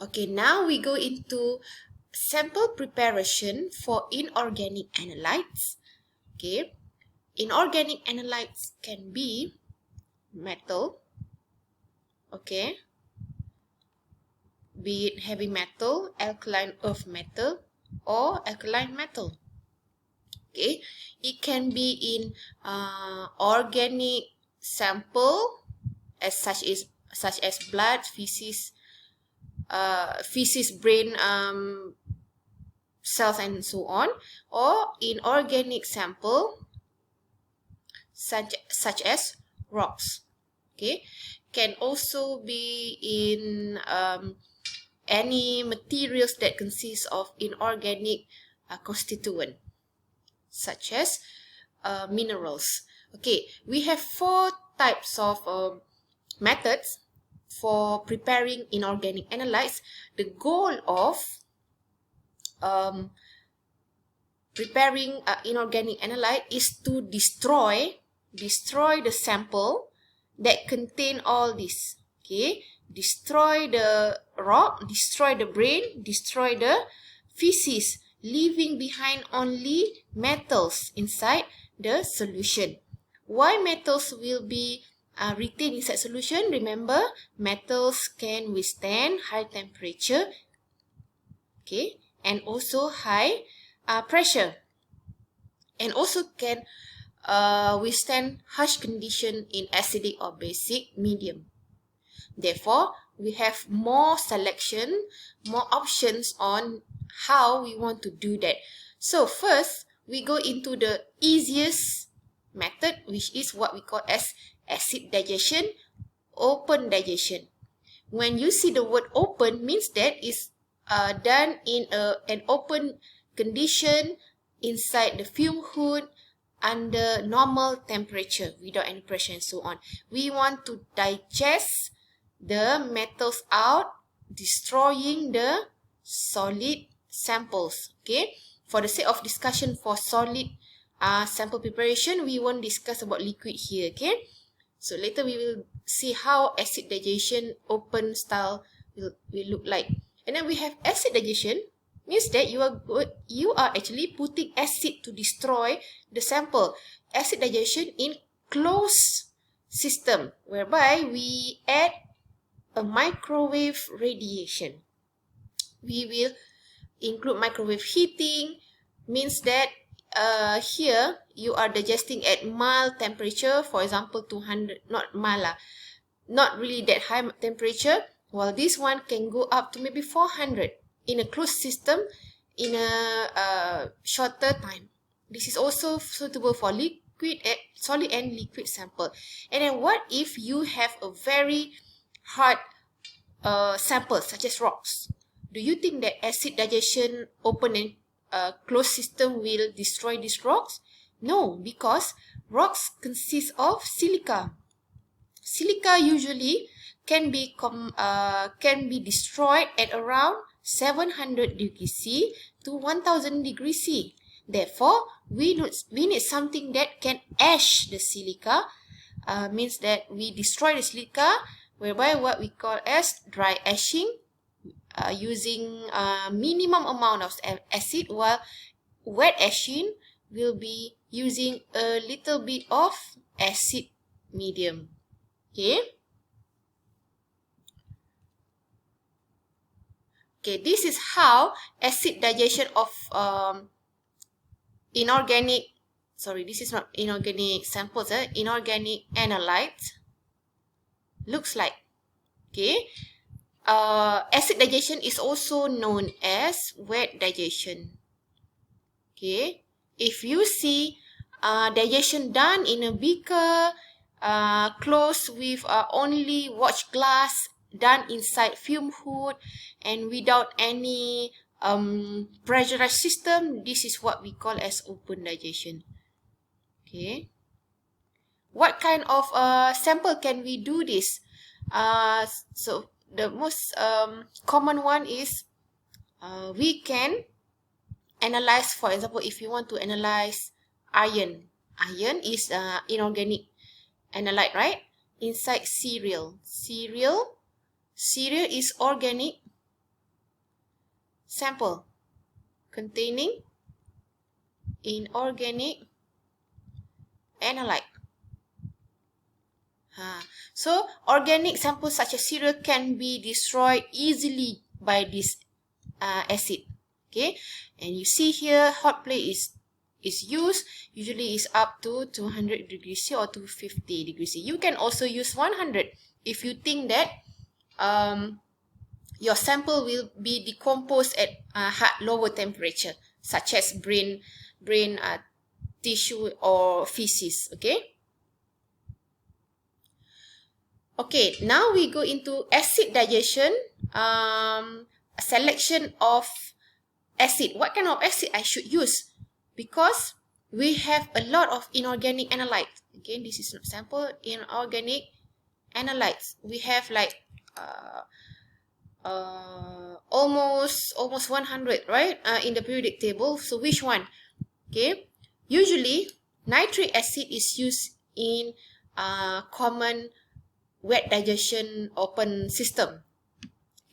Okay, now we go into sample preparation for inorganic analytes. Okay, inorganic analytes can be metal, okay, be it heavy metal, alkaline earth metal, or alkaline metal. Okay, it can be in organic sample as such as blood, feces, brain cells, and so on, or inorganic sample such as rocks. Okay, can also be in any materials that consist of inorganic constituent such as minerals. Okay, we have 4 types of methods for preparing inorganic analytes. The goal of preparing inorganic analyte is to destroy the sample that contain all this. Okay, destroy the rock, destroy the brain, destroy the feces, leaving behind only metals inside the solution. Why metals will be retained inside solution? Remember, metals can withstand high temperature, okay, and also high pressure, and also can withstand harsh condition in acidic or basic medium. Therefore, we have more selection, more options on how we want to do that. So first, we go into the easiest method, which is what we call as acid digestion, open digestion. When you see the word open, means that is done in an open condition inside the fume hood under normal temperature without any pressure and so on. We want to digest the metals out, destroying the solid samples. Okay, for the sake of discussion for solid sample preparation, we won't discuss about liquid here. Okay, so later we will see how acid digestion open style will look like. And then we have acid digestion, means that you are actually putting acid to destroy the sample. Acid digestion in closed system, whereby we add a microwave radiation. We will include microwave heating, means that here you are digesting at mild temperature, for example 200, not mild, not really that high temperature, while this one can go up to maybe 400 in a closed system in a shorter time. This is also suitable for solid and liquid sample. And then what if you have a very hard sample such as rocks? Do you think that acid digestion open and closed system will destroy these rocks? No, because rocks consist of silica. Silica usually can be destroyed at around 700 degrees C to 1000 degrees C. Therefore, we need something that can ash the silica, means that we destroy the silica, whereby what we call as dry ashing, using minimum amount of acid, while wet ashing will be using a little bit of acid medium. Okay. Okay, this is how acid digestion of inorganic samples, inorganic analytes looks like. Okay. Acid digestion is also known as wet digestion. Okay, if you see digestion done in a beaker, closed with only watch glass, done inside fume hood and without any pressurized system, this is what we call as open digestion. Okay, what kind of sample can we do this? So the most common one is we can analyze, for example, if you want to analyze iron. Iron is inorganic analyte, right? Inside cereal. Cereal is organic sample containing inorganic analyte. So organic samples such as cereal can be destroyed easily by this acid. Okay, and you see here hot plate is used. Usually is up to 200 degrees C or 250 degrees C. You can also use 100 if you think that your sample will be decomposed at lower temperature, such as brain tissue or feces. Okay, now we go into acid digestion. Selection of acid. What kind of acid I should use? Because we have a lot of inorganic analytes. Again, this is an example. Inorganic analytes. We have like almost 100, right? In the periodic table. So which one? Okay. Usually, nitric acid is used in common wet digestion open system.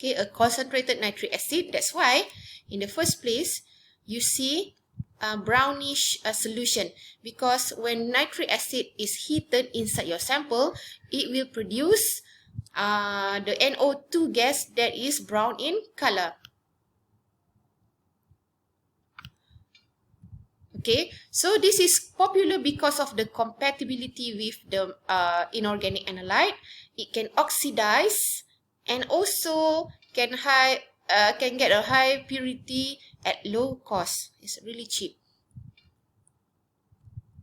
Okay, a concentrated nitric acid. That's why, in the first place, you see a brownish solution, because when nitric acid is heated inside your sample, it will produce the NO2 gas that is brown in color. Okay, so this is popular because of the compatibility with the inorganic analyte. It can oxidize and also can get a high purity at low cost. It's really cheap.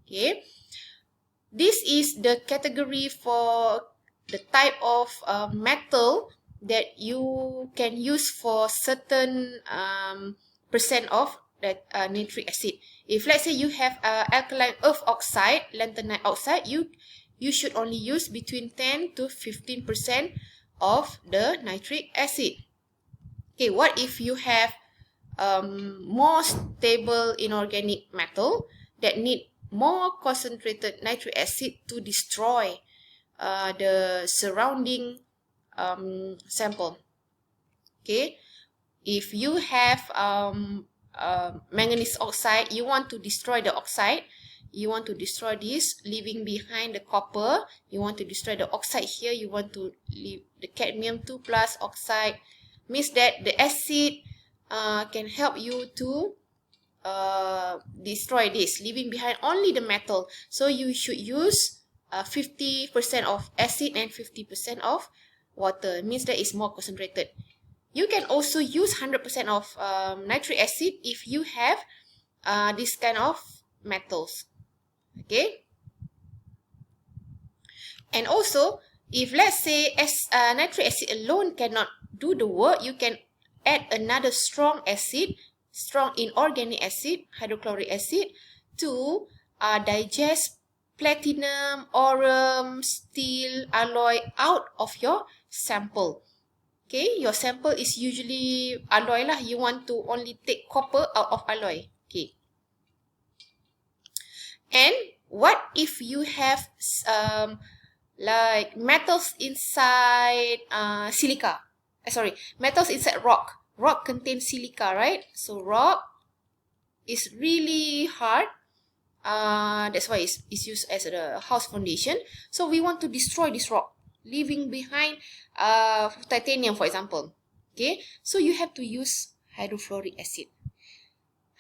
Okay, this is the category for the type of metal that you can use for certain percent of that nitric acid. If let's say you have alkaline earth oxide, lanthanide oxide, you should only use between 10 to 15% of the nitric acid. Okay, what if you have more stable inorganic metal that need more concentrated nitric acid to destroy the surrounding sample? Okay, if you have manganese oxide, you want to destroy the oxide, you want to destroy this, leaving behind the copper. You want to destroy the oxide here, you want to leave the cadmium 2+ oxide. Means that the acid can help you to destroy this, leaving behind only the metal. So you should use 50% of acid and 50% of water. Means that is more concentrated. You can also use 100% of nitric acid if you have this kind of metals. Okay. And also, if let's say nitric acid alone cannot do the work, you can add another strong acid, strong inorganic acid, hydrochloric acid, to digest platinum, aurum, steel, alloy out of your sample. Okay, your sample is usually alloy lah. You want to only take copper out of alloy. Okay. And what if you have like metals inside silica? Metals inside rock. Rock contains silica, right? So rock is really hard. That's why it's used as a house foundation. So we want to destroy this rock, leaving behind titanium, for example. Okay, so you have to use hydrofluoric acid.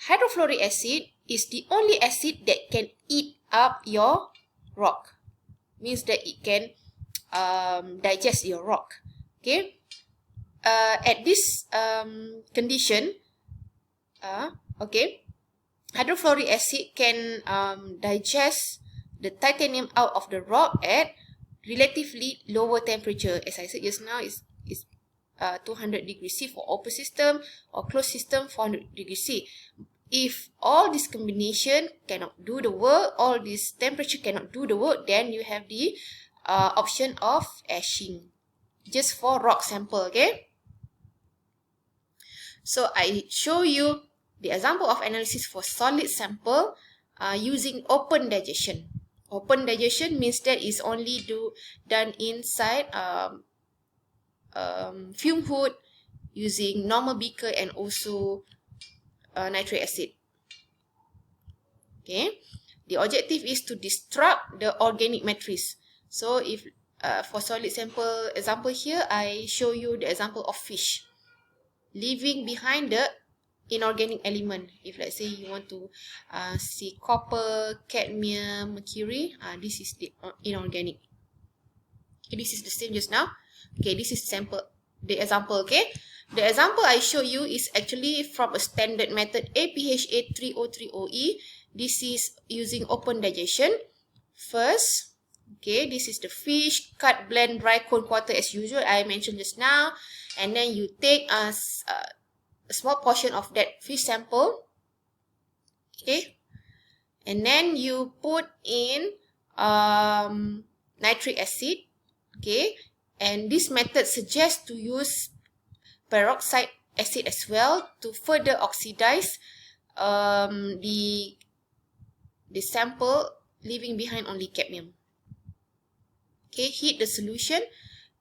Hydrofluoric acid is the only acid that can eat up your rock. Means that it can digest your rock. Okay, at this condition, okay, hydrofluoric acid can digest the titanium out of the rock at relatively lower temperature. As I said just now, is 200 degrees C for open system, or closed system 400 degrees C. If all this combination cannot do the work, all this temperature cannot do the work, then you have the option of etching, just for rock sample. Okay, so I show you the example of analysis for solid sample using open digestion. Open digestion means that is only done inside fume hood. using normal beaker and also nitric acid. Okay, the objective is to disrupt the organic matrix. So if for solid sample example here, I show you the example of fish leaving behind the inorganic element. If let's say you want to see copper, cadmium, mercury, this is the inorganic. Okay, this is the same just now. Okay, this is the example. Okay, the example I show you is actually from a standard method APHA3O3OE. This is using open digestion. First, okay, this is the fish, cut, blend, dry, cone, quarter as usual. I mentioned just now. And then you take a small portion of that fish sample. Okay. And then you put in nitric acid. Okay. And this method suggests to use peroxide acid as well to further oxidize the sample, leaving behind only cadmium. Okay, heat the solution.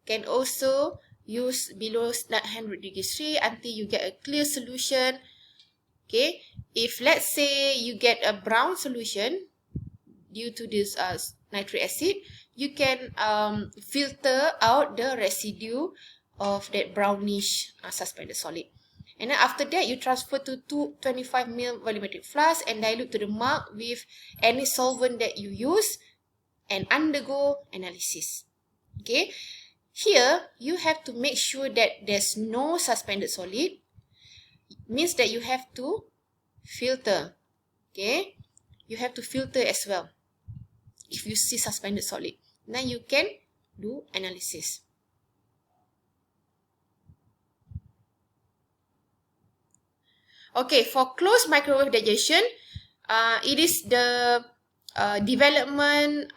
Can also use below 900 degrees C until you get a clear solution. Okay, if let's say you get a brown solution due to this nitric acid, you can filter out the residue of that brownish suspended solid. And then after that, you transfer to 225 ml volumetric flask and dilute to the mark with any solvent that you use and undergo analysis. Okay, here you have to make sure that there's no suspended solid. It means that you have to filter. Okay, you have to filter as well. If you see suspended solid, then you can do analysis. Okay, for closed microwave digestion, it is the development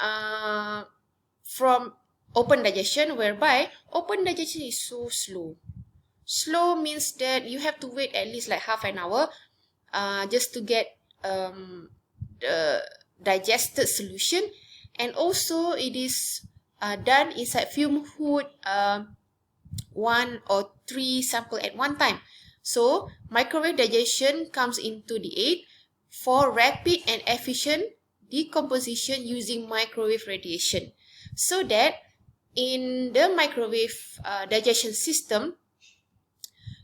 from open digestion, whereby open digestion is so slow. Slow means that you have to wait at least like half an hour just to get the digested solution. And also it is done inside fume hood 1 or 3 sample at one time. So microwave digestion comes into the aid for rapid and efficient decomposition using microwave radiation, so that in the microwave digestion system,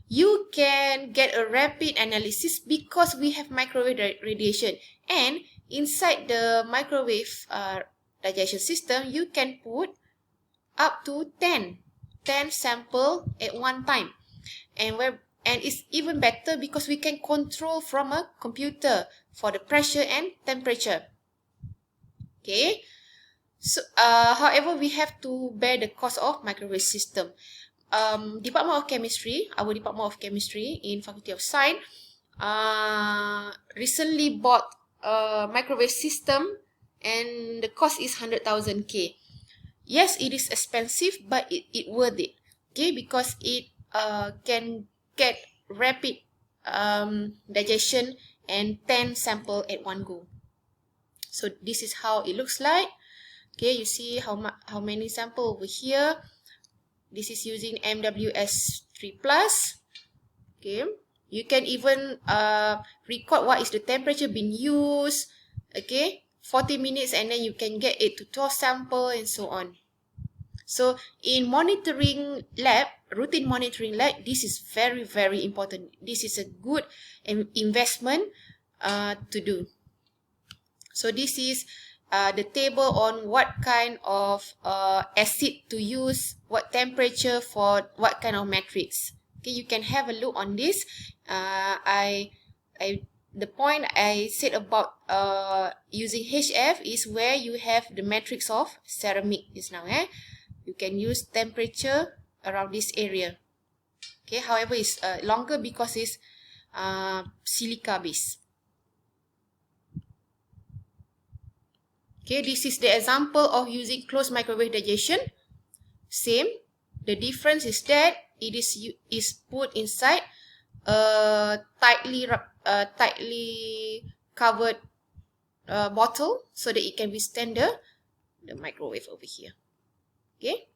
you can get a rapid analysis because we have microwave radiation. And inside the microwave digestion system, you can put up to 10 sample at one time. And it's even better because we can control from a computer for the pressure and temperature. Okay. So, however, we have to bear the cost of microwave system. Department of Chemistry, our Department of Chemistry in Faculty of Science, recently bought a microwave system, and the cost is 100,000 K. Yes, it is expensive, but it worth it. Okay, because it can get rapid digestion and 10 sample at one go. So this is how it looks like. Okay, you see how many sample over here. This is using MWS3+. Okay, you can even record what is the temperature being used. Okay, 40 minutes, and then you can get 8 to 12 sample and so on. So in monitoring lab, routine monitoring lab, this is very, very important. This is a good investment to do. So this is the table on what kind of acid to use, what temperature for what kind of matrix. Okay, you can have a look on this. The point I said about using HF is where you have the matrix of ceramic is now. You can use temperature around this area. Okay, however, it's longer because it's silica base. Okay, this is the example of using closed microwave digestion. Same. The difference is that it is put inside a tightly covered bottle so that it can withstand the microwave over here. Okay.